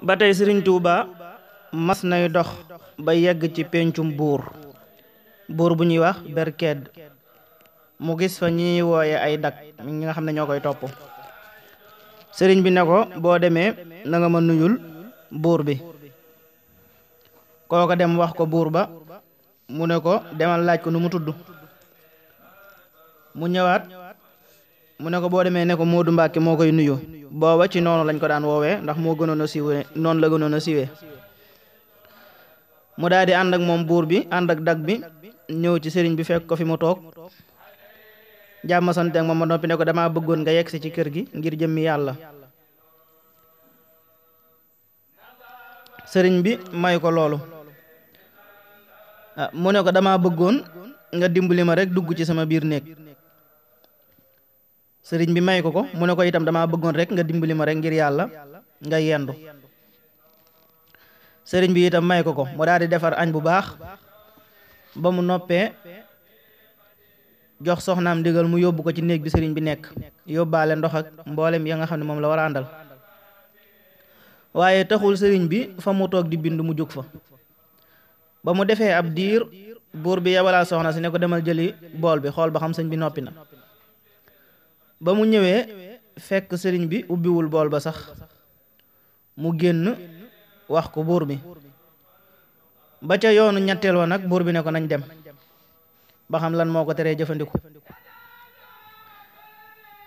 ba tey Sëriñ Tuuba mas nay dox ba yegg ci péncum buur bu ñuy wax berkedd mu gis fa ñi ñuy wooye ay dag ñi nga xam ne ñoo koy topp. sëriñ bi ne ko boo demee na nga ma nuyul buur bi. kooko dem wax ko buur ba, mu ne ko demal laaj ko nu mu tudd. mu ñëwaat mu ne ko boo demee ne ko Moodu Mbàkke moo koy nuyu. booba ci noonu lañ ko daan woowee ndax moo gënoon a siiwee noonu la gënoon a siiwee. mu daal di ànd ak moom buur bi ànd ak dag bi ñëw ci sëriñ bi fekk ko fi mu toog jàmm sante ak moom ma noppi ne ko damaa bëggoon nga yegsi ci kër gi ngir jëmmi yàlla. sëriñ bi may ko loolu. mu ne ko damaa bëggoon nga dimbali ma rek dugg ci sama biir néeg. sëriñ bi may ko mu ne ko itam damaa bëggoon rek nga dimbali ma rek ngir yàlla nga yendu. sëriñ bi itam may ko mu daal di defar añ bu baax ba mu noppee jox soxnaam ndigal mu yóbbu ko ci néeg bi sëriñ bi nekk, yóbbaale ndox ak mboolem ya nga xam ne moom la war a àndal. waaye taxul sëriñ bi fa mu toog di bind mu jóg fa. ba mu defee ab diir buur bi yebalaal soxna si ne ko demal jëli bool bi xool ba xam sëñ bi noppi na. ba mu ñëwee fekk sëriñ bi ubbiwul bool ba sax mu génn wax ko buur bi. ba ca yoonu ñetteel wa nag buur bi ne ko nañ dem ba xam lan moo ko teree jëfandiku.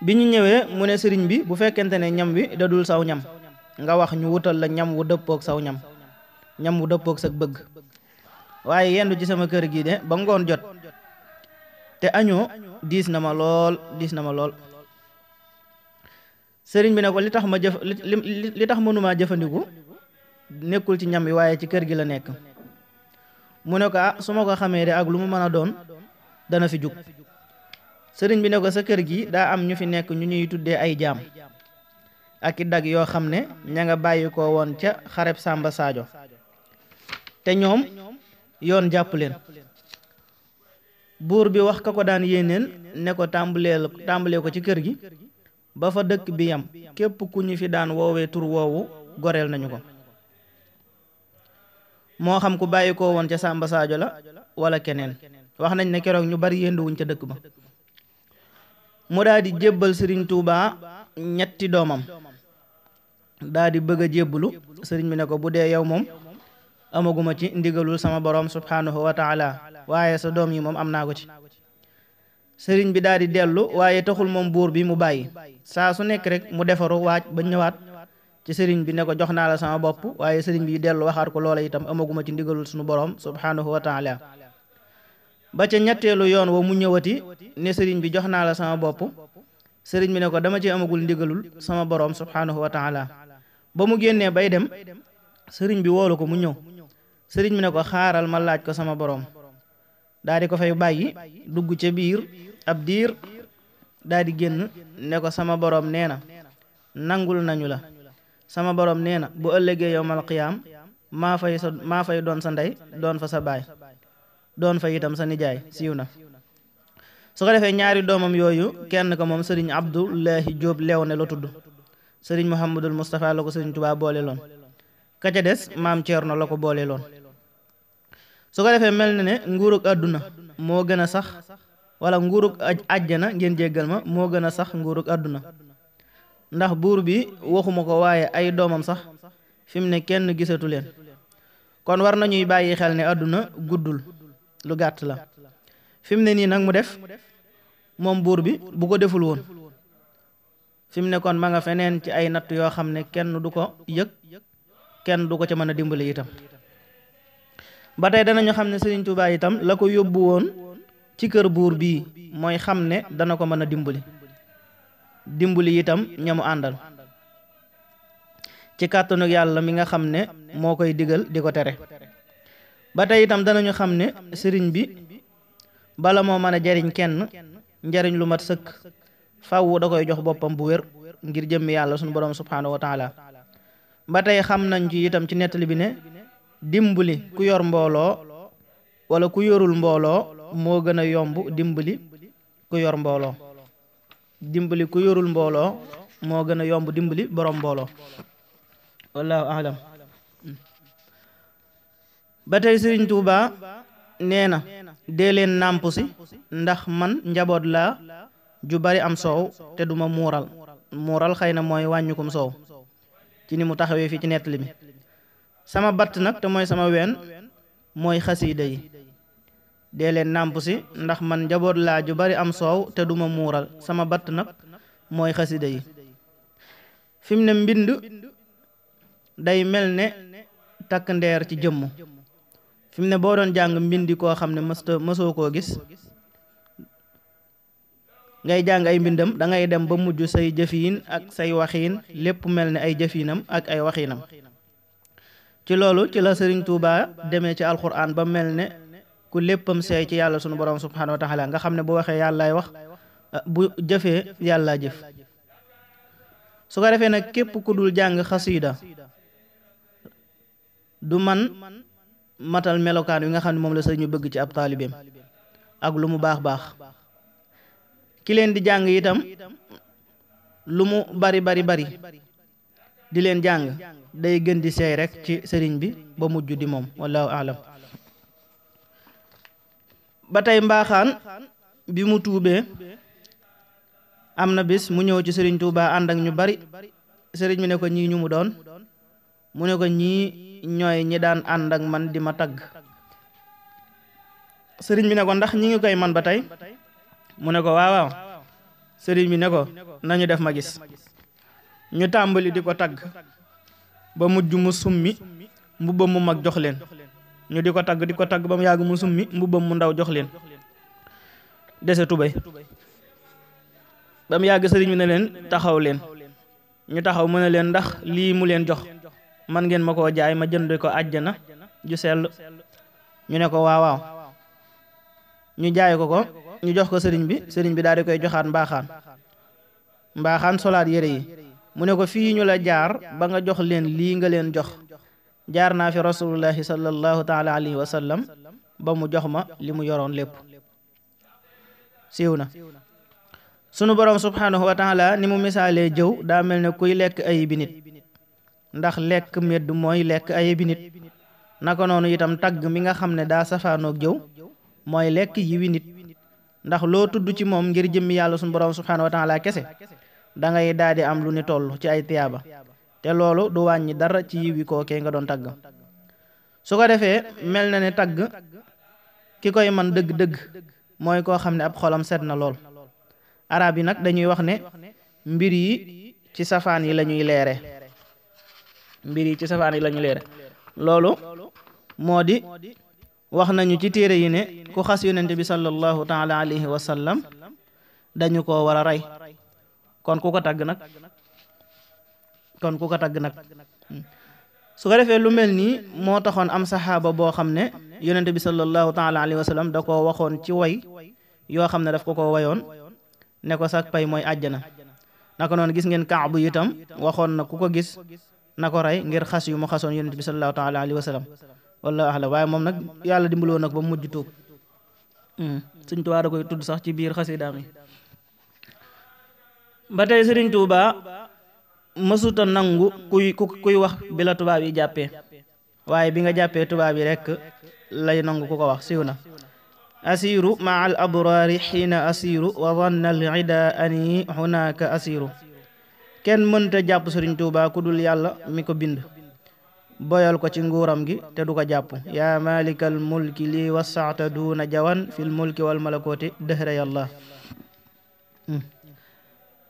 bi ñu ñëwee mu ne sëriñ bi bu fekkente ne ñam wi dadul saw ñam nga wax ñu wutal la ñam wu dëppook saw ñam wu dëppook sa bëgg. waaye yendu ci sama kër gi de ba ngoon jot te añoo diis na ma lool. sëriñ bi ne ko li tax mënumaa jëfandiku nekkul ci ñam wi waaye ci kër gi la nekk. mu ne ko su ma ko xamee de ak lu mu mën a doon dana fi jug. sëriñ bi ne ko sa kër gi daa am ñu fi nekk ñu ñuy tuddee ay jaam ak i dag yoo xam ne ña nga bàyyi ko woon ca xareb Samba Sadio te ñoom yoon jàpp leen. buur bi wax ka ko daan yéeneen ne ko tàmbalee ko ci kër gi ba fa dëkk bi yam képp ku ñu fi daan woowee tur woowu goreel nañu ko, moo xam ku bàyyi ko woon ca Samba Sadio la wala keneen. wax nañ ne keroog ñu bari yéenduwuñ ca dëkk ba. mu daal di jébbal sëriñ Touba ñetti doomam daal di bëgg a jébbalu. sëriñ bi ne ko bu dee yow moom amaguma ci ndigalul sama borom subhanahu wa taala, waaye sa doom yi moom am naa ko ci. sëriñ bi daal di dellu waaye taxul moom buur bi mu bàyyi. saa su nekk rek mu defaru waaj ba ñëwaat ci sëriñ bi ne ko jox naa la sama bopp, waaye sëriñ bi dellu waxaat ko loola itam amaguma ci ndigalul sunu borom subhanahu wa taala. ba ca ñetteelu yoon wa mu ñëwati ne sëriñ bi jox naa la sama bopp. sëriñ bi ne ko dama ci amagul ndigalul sama borom subhanahu wa taala. ba mu génnee bay dem sëriñ bi woolu ko mu ñëw. sëriñ bi ne ko xaaral ma laaj ko sama borom. daal di ko fay bàyyi dugg ca biir ab diir daal di génn ne ko sama borom nee na nangul nañu la. sama borom nee na bu ëllëgee yowmal qiyaam maa fay doon sa ndey doon fa sa baay doon fa itam sa nijaay. siiw na. su ko defee ñaari doomam yooyu kenn ko moom sëriñ Abdullahi Jóob Lew ne la tudd. sëriñ Muhammadul Mustafa la ko sëriñ Tuubaa boole loon. ka ca des maam Ceerno la ko boole loon. su ko defee mel na ne nguurug àdduna moo gën a sax wala nguurug àjjana ngeen jéggal ma moo gën a sax nguurug àdduna. ndax buur bi waxuma ko waaye ay doomam sax fi mu ne kenn gisatu leen. kon war nañuy bàyyi xel ne àdduna guddul, lu gàtt la. fi mu ne nii nag mu def moom buur bi bu ko deful woon fi mu ne kon ma nga feneen ci ay natt yoo xam ne kenn du ko yëg, kenn du ko ca mën a dimbali itam. ba tey danañu xam ne Sëriñ Tuubaa itam la ko yóbbu woon ci kër buur bii mooy xam ne dana ko mën a dimbali itam ñamu àndal ci kàttanu yàlla mi nga xam ne moo koy digal di ko tere. ba tey itam danañu xam ne sëriñ bi bala moo mën a jariñ kenn njariñ lu mat sëkk fàww da koy jox boppam bu wér ngir jëmmi yàlla sunu borom subhanahu wa taala. ba tey xam nañ ci itam ci nettali bi ne dimbali ku yor mbooloo wala ku yorul mbooloo moo gën a yomb dimbali ku yor mbooloo. dimbali ku yorul mbooloo moo gën a yomb dimbali borom mbooloo. wallahu alam. ba tey Sëriñ Tuuba nee na dee leen nàmp si ndax man njaboot laa ju bari am soow te duma muural xëy na mooy wàññukum soow ci ni mu taxawee fii ci nettali bi. sama batt nag te mooy sama ween mooy xasiida yi. dee leen nàmp si ndax man njaboot laa ju bari am soow te duma muural sama batt nag mooy xasiida yi. fi mu ne mbind day mel ne takk ndeer ci jëmm. fi mu ne boo doon jàng mbindi koo xam ne mësoo koo gis ngay jàng ay mbindam da ngay dem ba mujj say jëfiin ak say waxiin lépp mel ne ay jëfiinam ak ay waxiinam. ci loolu ci la Sëriñ Tuuba demee ci alxuraan ba mel ne ku léppam seey ci yàlla sunu borom subhaanahu wa taala nga xam ne bu waxee yàllaay wax bu jëfee yàllaa jëf. su ko defee nag képp ku dul jàng xasiida du man matal melokaan wi nga xam ne moom la sëriñ bëgg ci ab taalibeem ak lu mu baax baax. ki leen di jàng itam lu mu bari di leen jàng day gën di seey rek ci sëriñ bi ba mujj di moom wallahu alam. ba tey mbaaxaan bi mu tuubee am na bis mu ñëw ci Sëriñ Tuuba ànd ak ñu bari. sëriñ bi ne ko ñii ñu mu doon mu ne ko ñii ñooy ñi daan ànd ak man di ma tagg. sëriñ bi ne ko ndax ñi ngi koy man ba tey mu ne ko waaw. sëriñ bi ne ko nañu def ma gis. ñu tàmbali di ko tagg ba mujj mu summi mbubbam mu mag jox leen. ñu di ko tagg ba mu yàgg mu summi mbubbam mu ndaw jox leen dese tubéy. ba mu yàgg sëriñ bi ne leen taxaw leen. ñu taxaw mu ne leen ndax lii mu leen jox man ngeen ma koo jaay ma jënd ko àjjana ju sell. ñu ne ko waaw. ñu jaay ko ñu jox ko sëriñ bi daal di koy joxaat mbaaxaan solaat yére yi. mu ne ko fii ñu la jaar ba nga jox leen lii nga leen jox jaar naa fi rasulullahi sallallahu taala alayhi wa sallam ba mu jox ma li mu yoroon lépp. siiw na. sunu borom subhanahu wa taala ni mu misaalee jëw daa mel ne kuy lekk ayibi nit ndax lekk medd mooy lekk ayibi nit. naka noonu itam tagg mi nga xam ne daa safaanoog jëw mooy lekk yiwi nit ndax loo tudd ci moom ngir jëmmi yàlla sunu borom subhanahu wa taala kese da ngay daal di am lu ni toll ci ay tiyaaba te loolu du wàññi dara ci yiwi kookee nga doon tagg. su ko defee mel na ne tagg ki koy man dëgg-dëgg mooy koo xam ne ab xolam set na lool. arab yi nag dañuy wax ne mbir yi ci safaan yi la ñuy leere. loolu moo di wax nañu ci téere yi ne ku xas yonente bi sallallahu taala alayhi wa sallam dañu ko war a rey. kon ku ko tagg nag su ko defee lu mel nii moo taxoon am saxaaba boo xam ne yonente bi sallallahu taala alayhi wa sallam da koo waxoon ci way yoo xam ne daf ko wayoon ne ko sak pay mooy àjjana. naka noonu gis ngeen Kaabu itam waxoon na ku ko gis na ko rey ngir xas yu mu xasoon yonent bi sallallahu taala alayhi wa sallam wallahu ahlam. waaye moom nag yàlla dimbaloo nag ba mu mujj tuub. Sëriñ Tuubaa da koy tudd sax ci biir xasidaam yi. ba tey Sëriñ Tuubaa mësuta nangu kuy wax bi la tubaab yi jàppee waaye bi nga jàppee tubaab yi rekk lay nangu ku ko wax. siiw na. asiru maa al abraari xiina asiru wa zanna al ida ani hunaka asiru. kenn mënta jàpp Sëriñ Tuubaa ku dul yàlla mi ko bind boyal ko ci nguuram gi te du ko jàpp. yaa malikal mulki lii wasaata duuna jawan fil mulki wal malakooti dëhra yàlla.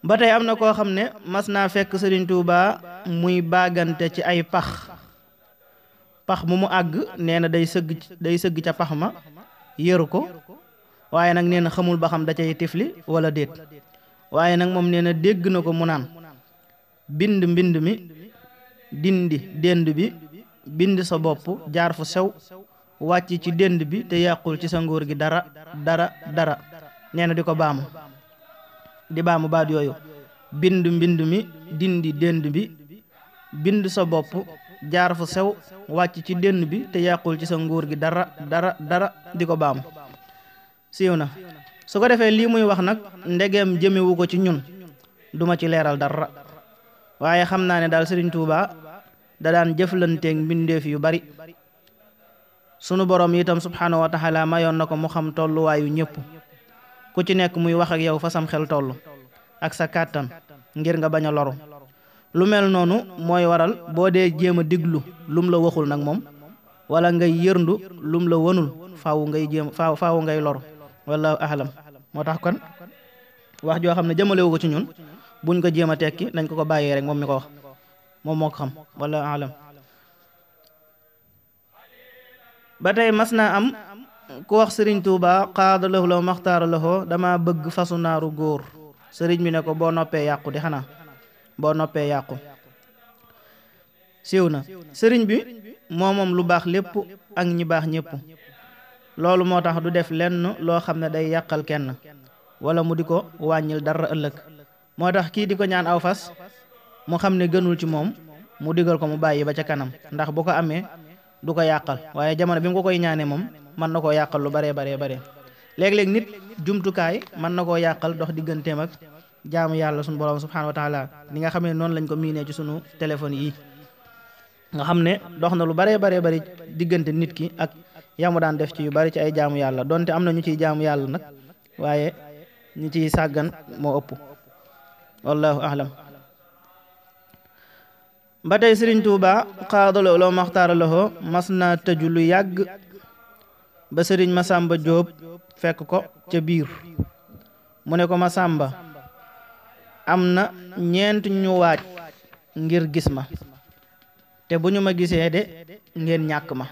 ba tey am na koo xam ne mas naa fekk Sëriñ Tuubaa muy baagante ci ay pax mu mu àgg nee na day sëgg ca pax ma yëru ko waaye nag nee na xamul ba xam da cay tifli wala déet. waaye nag moom nee na dégg na ko mu naan bind mbind mi dindi dend bi bind sa bopp jaar fu sew wàcc ci dend bi te yàqul ci sa nguur gi dara nee na di ko baamu baat yooyu bind mbind mi dindi dend bi bind sa bopp jaar fu sew wàcc ci dend bi te yàqul ci sa nguur gi dara di ko baamu. siiw na. su ko defee lii muy wax nag ndegeem jëmewu ko ci ñun duma ci leeral dara waaye xam naa ne daal Sëriñ Tuubaa da daan jëflanteeg mbindeef yu bari sunu borom itam subhaanahu wa taala mayoon na ko mu xam tolluwaayu ñëpp ku ci nekk muy wax ak yow fa sam xel toll ak sa kàttan ngir nga bañ a loru lu mel noonu mooy waral boo dee jéem a diglu lum la waxul nag moom wala ngay yërndu lum la wanul faaw ngay loru wallahu ahlam moo tax kon wax joo xam ne jëmalewu ko ci ñun buñ ko jéem a tekki nañ ko bàyyee rek moom mi ko wax moom moo ko xam wallahu ahlam ba tey mas naa am ku wax sëriñ Tuuba qaada lahu law maxtaara lahu dama bëgg fasu naaru góor sëriñ bi ne ko boo noppee yàqu di xanaa boo noppee yàqu siiw na sëriñ bi moom lu baax lépp ak ñi baax ñépp loolu moo tax du def lenn loo xam ne day yàqal kenn wala mu di ko wàññil dara ëllëg moo tax kii di ko ñaan aw fas mu xam ne gënul ci moom mu digal ko mu bàyyi ba ca kanam ndax bu ko amee du ko yàqal waaye jamono bi mu ko koy ñaanee moom mën na koo yàqal lu bare léeg-léeg nit jumtukaay mën na koo yàqal dox digganteem ak jaamu yàlla sunu borom subhaanahu wa taala ni nga xam ne noonu lañ ko miinee ci sunu téléphone yi nga xam ne dox na lu bare bari diggante nit ki ak yamu daan def ci yu bari ci ay jaamu yàlla donte am na ñu ciy jaamu yàlla nag waaye ñu ciy sàggan moo ëpp wallahu ahlam ba tey Sëriñ Tuuba xaadalo loo maxtaara loxo mas naa tëju lu yàgg ba sëriñ Masamba Jóob fekk ko ca biir mu ne ko Masamba am na ñeent ñu waaj ngir gis ma te bu ñu ma gisee de ngeen ñàkk ma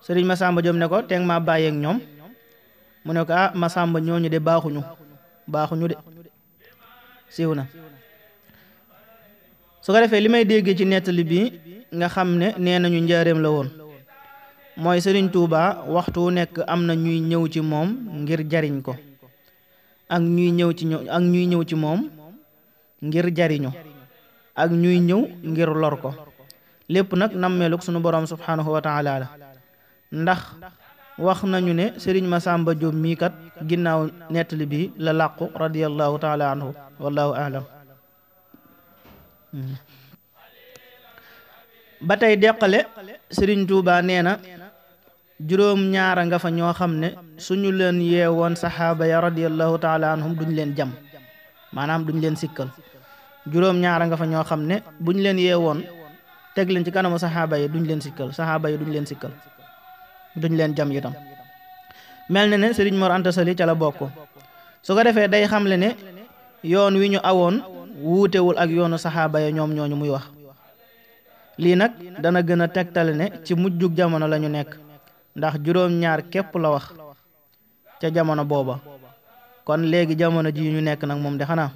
sëriñ Masamba Jóob ne ko teeg ma bàyyeek ñoom mu ne ko Masamba ñooñu de baaxuñu de siiw na su ko defee li may dégg ci nettali bi nga xam ne nee nañu njaareem la woon mooy Sëriñ Tuuba waxtu wu nekk am na ñuy ñëw ci moom ngir jariñ ko ak ñuy ñëw ci moom ngir jariñu ak ñuy ñëw ngir lor ko lépp nag nammeeluk sunu borom subhaanahu wa taala la ndax wax nañu ne Sëriñ Masamba Jóob mii kat ginnaaw nettali bi la làqu radiyallahu taala anhu wallahu a'lam ba tey deqale Sëriñ Tuuba nee na juróom ñaara nga fa ñoo xam ne suñu leen yeewoon saxaaba ya radiyallahu taala anhum duñ leen jam maanaam duñ leen sikkal juróom ñaara nga fa ñoo xam ne buñ leen yeewoon teg leen ci kanamu saxaaba yi duñ leen sikkal duñ leen jam itam mel na ne Sëriñ Mor Anta Sali ca la bokk su ko defee day xamle ne yoon wi ñu awoon wuutewul ak yoonu saxaaba ya ñoom ñooñu muy wax lii nag dana gën a tegtale ne ci mujjug jamono lañu nekk ndax juróom-ñaar képp la wax ca jamono booba kon léegi jamono ji ñu nekk nag moom de xanaa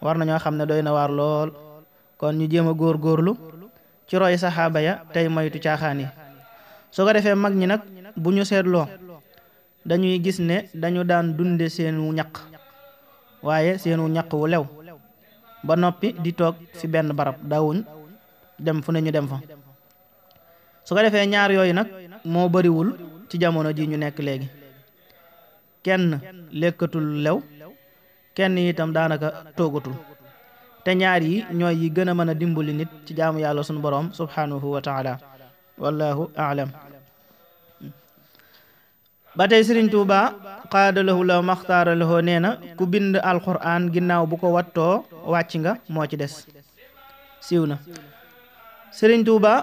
war nañoo xam ne doy na waar lool kon ñu jéem a góorgóorlu ci roy saxaaba ya tey moytu caaxaan yi su ko defee mag ñi nag bu ñu seetloo dañuy gis ne dañu daan dunde seenu ñaq waaye seenu ñaq wu lew ba noppi di toog fi benn barab daawuñ dem fu ne ñu dem fa su ko defee ñaar yooyu nag moo bariwul ci jamono ji ñu nekk léegi kenn lekkatul lew kenn itam daanaka toogatul te ñaar yi ñooy yi gën a mën a dimbali nit ci jaamu yàlla sunu boroom subhanahu wa taala wallahu a'lam ba tey Sëriñ Tuuba xaadalahu la maxtaara lahu nee na ku bind alquran ginnaaw bu ko wattoo wàcc nga moo ci des siiw na Sëriñ Tuuba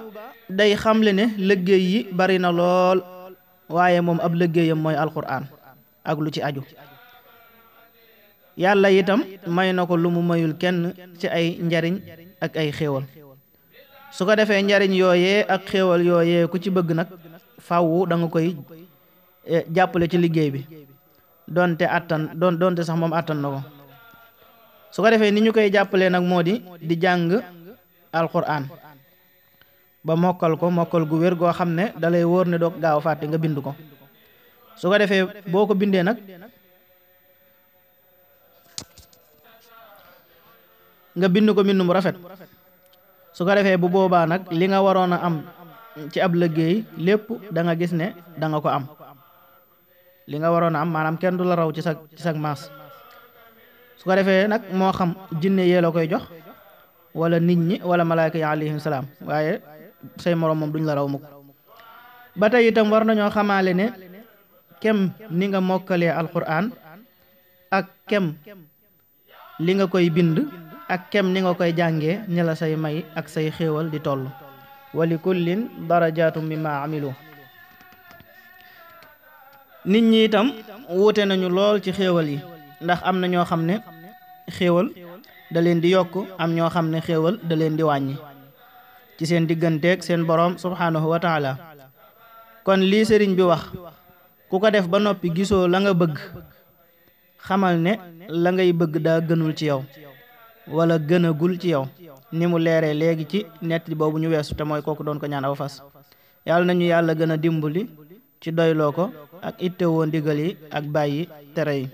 day xamle ne liggéey yi bari na lool waaye moom ab liggéeyam mooy alquran ak lu ci aju yàlla itam may na ko lu mu mayul kenn ci ay njariñ ak ay xéewal su ko defee njariñ yooyee ak xéewal yooyee ku ci bëgg nag fàwwu da nga koy jàppale ci liggéey bi donte sax moom attan na ko su ko defee ni ñu koy jàppalee nag moo di jàng alquran ba mokkal gu wér goo xam ne dalay wóor ne doo gaaw a fàtte nga bind ko su ko defee boo ko bindee nag nga bind ko mbind mu rafet su ko defee bu boobaa nag li nga waroon a am ci ab liggéey lépp da nga gis ne da nga ko am li nga waroon a am maanaam kenn du la raw ci sa maas su ko defee nag moo xam jinne yee la koy jox wala nit ñi wala malaaka yi alayhim salaam waaye say moroom moom duñ la raw mukk ba tey itam war nañoo xamaale ne kem ni nga mokkalee alquran ak kem li nga koy bind ak kem ni nga koy jàngee ñi la say may ak say xéewal di toll wali kullin darajatum mimma amilu nit ñi itam wuute nañu lool ci xéewal yi ndax am na ñoo xam ne xéewal da leen di yokk am ñoo xam ne xéewal da leen di wàññi ci seen digganteeg seen boroom subhaanahu wa taala kon lii sëriñ bi wax ku ko def ba noppi gisoo la nga bëgg xamal ne la ngay bëgg daa gënul ci yow wala gënagul ci yow ni mu leeree léegi ci nettali boobu ñu weesu te mooy kooku doon ko ñaan aw fas yàlla nañu yàlla gën a dimbali ci doyloo ko ak ittewoo ndigal yi ak bàyyi tere yi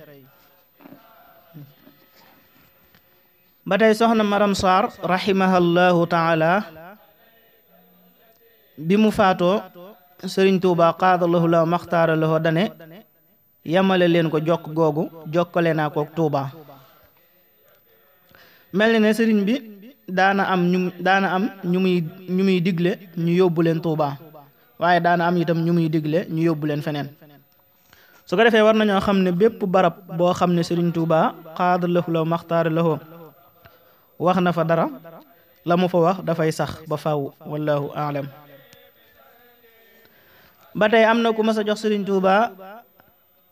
ba tey soxna Maram Sarr rahimahallahu taala bi mu faatoo sëriñ Tuuba qaadalahu la maxtaara lahu dane yamale leen ko jokk googu jokkale naa ko Tuuba mel ni ne sëriñ bi daana am ñu muy digle ñu yóbbu leen Tuuba waaye daana am itam ñu muy digle ñu yóbbu leen feneen su ko defee war nañoo xam ne bépp barab boo xam ne sëriñ Tuuba qaadalahu la maxtaara lahu wax na fa dara la mu fa wax dafay sax ba faw wallahu aalam ba tey am na ku mas a jox sëriñ Tuuba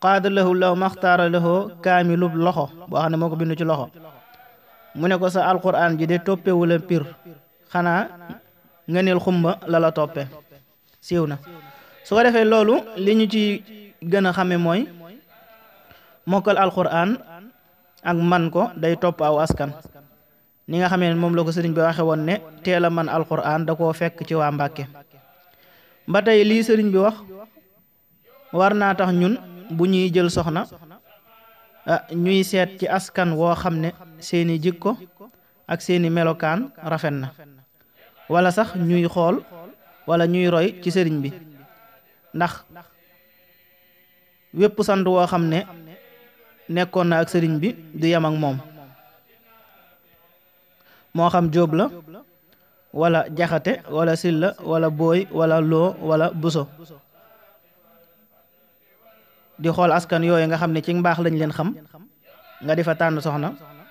qaadalahu law maxtaara lahu kaamilub loxo boo xam ne moo ko bindu ci loxo mu ne ko sa alquran ji de toppewula pir xanaa ngëneel xumba la la toppe siiw na su ko defee loolu li ñu ci gën a xame mooy mokkal alquran ak man ko day topp aw askan ni nga xamee ne moom la ko sëriñ bi waxe woon ne teel a man alquran da koo fekk ci waa Mbàkke ba tey lii sëriñ bi wax war naa tax ñun bu ñuy jël soxna ñuy seet ci askan woo xam ne seeni jikko ak seeni melokaan rafet na wala sax ñuy xool wala ñuy roy ci sëriñ bi ndax wépp sant woo xam ne nekkoon na ak sëriñ bi du yem ak moom moo xam jóob la wala jaxate wala silla wala booy wala loo wala buso di xool askan yooyu nga xam ne ci mbaax lañ leen xam nga di fa tànn soxna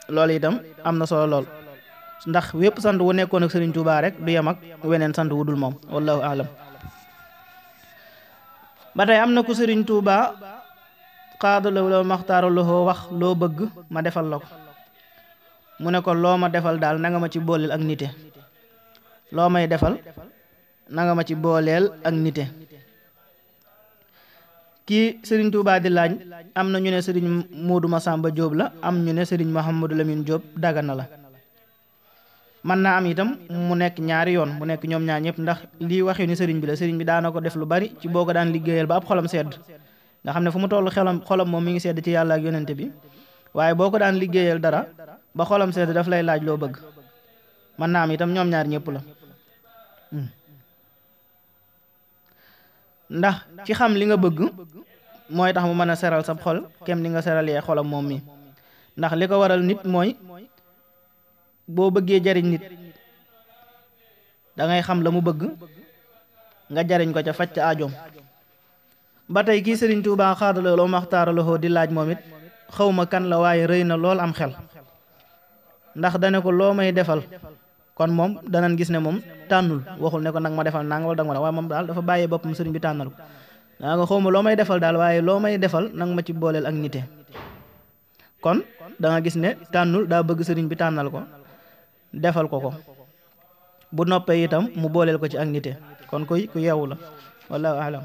loolu itam am na solo lool ndax wépp sant wu nekkoon ak Sëriñ Tuubaa rek du yem ak weneen sant wu dul moom wallahu aalam ba tey am na ku Sëriñ Tuubaa qaadalahu law maxtaara lahu wax loo bëgg ma defal la ko mu ne ko loo ma defal daal na nga ma ci booleel ak nite loo may defal na nga ma ci booleel ak nite kii Sëriñ Tuubaa di laaj am na ñu ne Sëriñ Moodu Masamba Jóob la am ñu ne Sëriñ Mouhamadou Lamine Jóob Dagana la mën naa am itam mu nekk ñaari yoon mu nekk ñoom ñaar ñëpp ndax lii waxee ni sëriñ bi la sëriñ bi daana ko def lu bari ci boo ko daan liggéeyal ba ab xolam sedd nga xam ne fu mu toll xolam moom mi ngi sedd ci yàlla ak yonente bi waaye boo ko daan liggéeyal dara ba xolam sedd daf lay laaj loo bëgg mën naa am itam ñoom ñaar ñëpp la ndax ci xam li nga bëgg mooy tax mu mën a seral sab xol kem li nga seralee xolam moom mi ndax li ko waral nit mooy boo bëggee jariñ nit da ngay xam la mu bëgg nga jariñ ko ca faj ca aajoom ba tey kii Sëriñ Tuubaa xaadaloo loo maxtaaraloo di laaj moom it xawma kan la waaye rëy na lool am xel ndax dane ko loo may defal kon moom danañ gis ne moom tànnul waxul ne ko nag ma defal nanga wala danga ma waaye moom daal dafa bàyyee boppam sëriñ bi tànnal ko daa nga xawma loo may defal daal waaye loo may defal nag ma ci booleel ak nite kon da nga gis ne tànnul daa bëgg sëriñ bi tànnal ko defal ko ko bu noppee itam mu booleel ko ci ak nite kon ku yeewu la wallahu a'lam